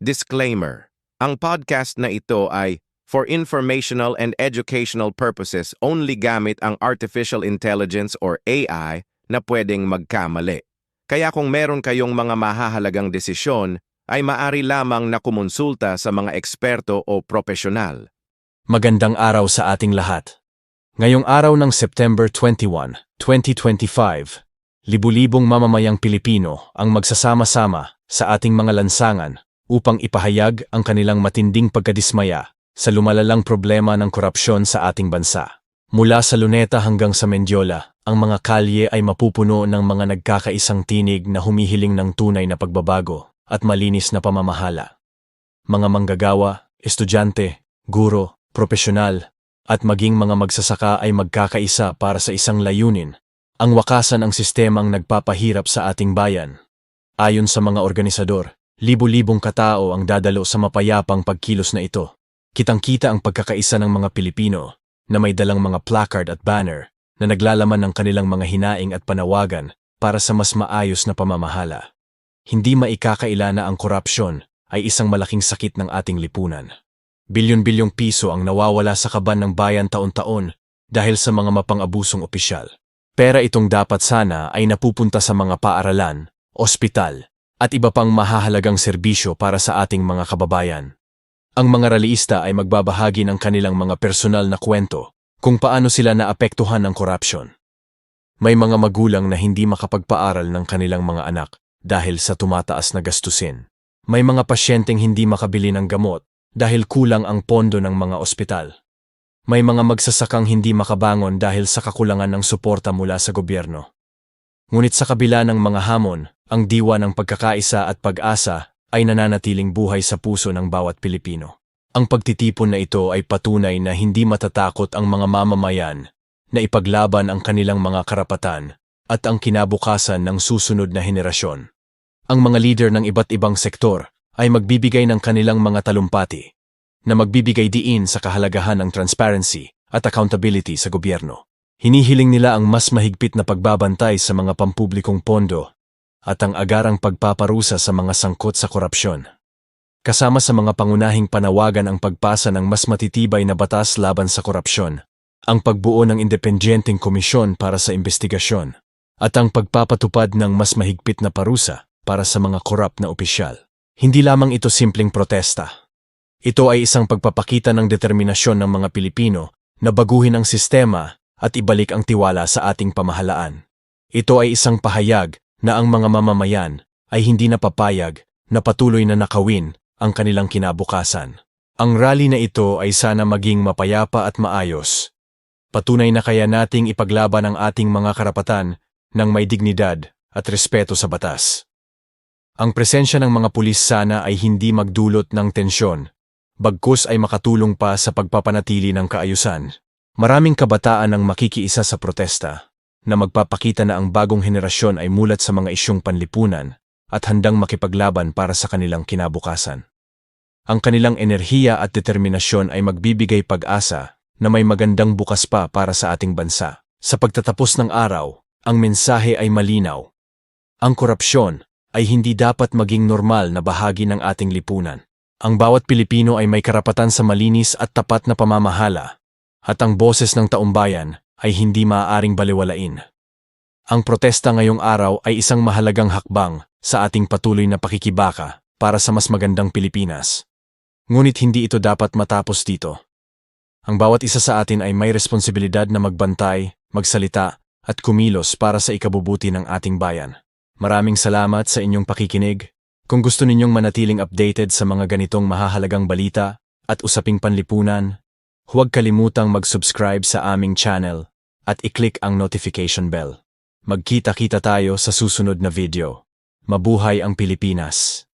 Disclaimer: ang podcast na ito ay for informational and educational purposes only, gamit ang artificial intelligence or AI na pwedeng magkamali. Kaya kung meron kayong mga mahahalagang desisyon, ay maari lamang na kumonsulta sa mga eksperto o propesyonal. Magandang araw sa ating lahat. Ngayong araw ng September 21, 2025, libu-libong mamamayang Pilipino ang magsasama-sama sa ating mga lansangan upang ipahayag ang kanilang matinding pagkadismaya sa lumalalang problema ng korupsyon sa ating bansa. Mula sa Luneta hanggang sa Mendiola, ang mga kalye ay mapupuno ng mga nagkakaisang tinig na humihiling ng tunay na pagbabago at malinis na pamamahala. Mga manggagawa, estudyante, guro, propesyonal, at maging mga magsasaka ay magkakaisa para sa isang layunin: ang wakasan ang sistemang nagpapahirap sa ating bayan. Ayon sa mga organisador, libu-libong katao ang dadalo sa mapayapang pagkilos na ito. Kitang-kita ang pagkakaisa ng mga Pilipino na may dalang mga placard at banner na naglalaman ng kanilang mga hinaing at panawagan para sa mas maayos na pamamahala. Hindi maikakaila na ang korupsyon ay isang malaking sakit ng ating lipunan. Bilyon-bilyong piso ang nawawala sa kaban ng bayan taon-taon dahil sa mga mapang-abusong opisyal. Pera itong dapat sana ay napupunta sa mga paaralan, ospital, at iba pang mahahalagang serbisyo para sa ating mga kababayan. Ang mga rallyista ay magbabahagi ng kanilang mga personal na kwento kung paano sila naapektuhan ng korupsyon. May mga magulang na hindi makapagpaaral ng kanilang mga anak dahil sa tumataas na gastusin. May mga pasyenteng hindi makabili ng gamot dahil kulang ang pondo ng mga ospital. May mga magsasakang hindi makabangon dahil sa kakulangan ng suporta mula sa gobyerno. Ngunit sa kabila ng mga hamon, ang diwa ng pagkakaisa at pag-asa ay nananatiling buhay sa puso ng bawat Pilipino. Ang pagtitipon na ito ay patunay na hindi matatakot ang mga mamamayan na ipaglaban ang kanilang mga karapatan at ang kinabukasan ng susunod na henerasyon. Ang mga leader ng iba't ibang sektor ay magbibigay ng kanilang mga talumpati na magbibigay diin sa kahalagahan ng transparency at accountability sa gobyerno. Hinihiling nila ang mas mahigpit na pagbabantay sa mga pampublikong pondo at ang agarang pagpaparusa sa mga sangkot sa korupsyon. Kasama sa mga pangunahing panawagan ang pagpasa ng mas matitibay na batas laban sa korupsyon, ang pagbuo ng independenteng komisyon para sa investigasyon, at ang pagpapatupad ng mas mahigpit na parusa para sa mga korap na opisyal. Hindi lamang ito simpleng protesta. Ito ay isang pagpapakita ng determinasyon ng mga Pilipino na baguhin ang sistema at ibalik ang tiwala sa ating pamahalaan. Ito ay isang pahayag na ang mga mamamayan ay hindi napapayag na patuloy na nakawin ang kanilang kinabukasan. Ang rally na ito ay sana maging mapayapa at maayos. Patunay na kaya nating ipaglaban ang ating mga karapatan ng may dignidad at respeto sa batas. Ang presensya ng mga pulis sana ay hindi magdulot ng tensyon, bagkus ay makatulong pa sa pagpapanatili ng kaayusan. Maraming kabataan ang makikiisa sa protesta, na magpapakita na ang bagong henerasyon ay mulat sa mga isyung panlipunan at handang makipaglaban para sa kanilang kinabukasan. Ang kanilang enerhiya at determinasyon ay magbibigay pag-asa na may magandang bukas pa para sa ating bansa. Sa pagtatapos ng araw, ang mensahe ay malinaw. Ang korupsyon ay hindi dapat maging normal na bahagi ng ating lipunan. Ang bawat Pilipino ay may karapatan sa malinis at tapat na pamamahala, at ang boses ng taumbayan ay hindi maaaring balewalain. Ang protesta ngayong araw ay isang mahalagang hakbang sa ating patuloy na pakikibaka para sa mas magandang Pilipinas. Ngunit hindi ito dapat matapos dito. Ang bawat isa sa atin ay may responsibilidad na magbantay, magsalita, at kumilos para sa ikabubuti ng ating bayan. Maraming salamat sa inyong pakikinig. Kung gusto ninyong manatiling updated sa mga ganitong mahahalagang balita at usaping panlipunan, huwag kalimutang mag-subscribe sa aming channel at i-click ang notification bell. Magkita-kita tayo sa susunod na video. Mabuhay ang Pilipinas!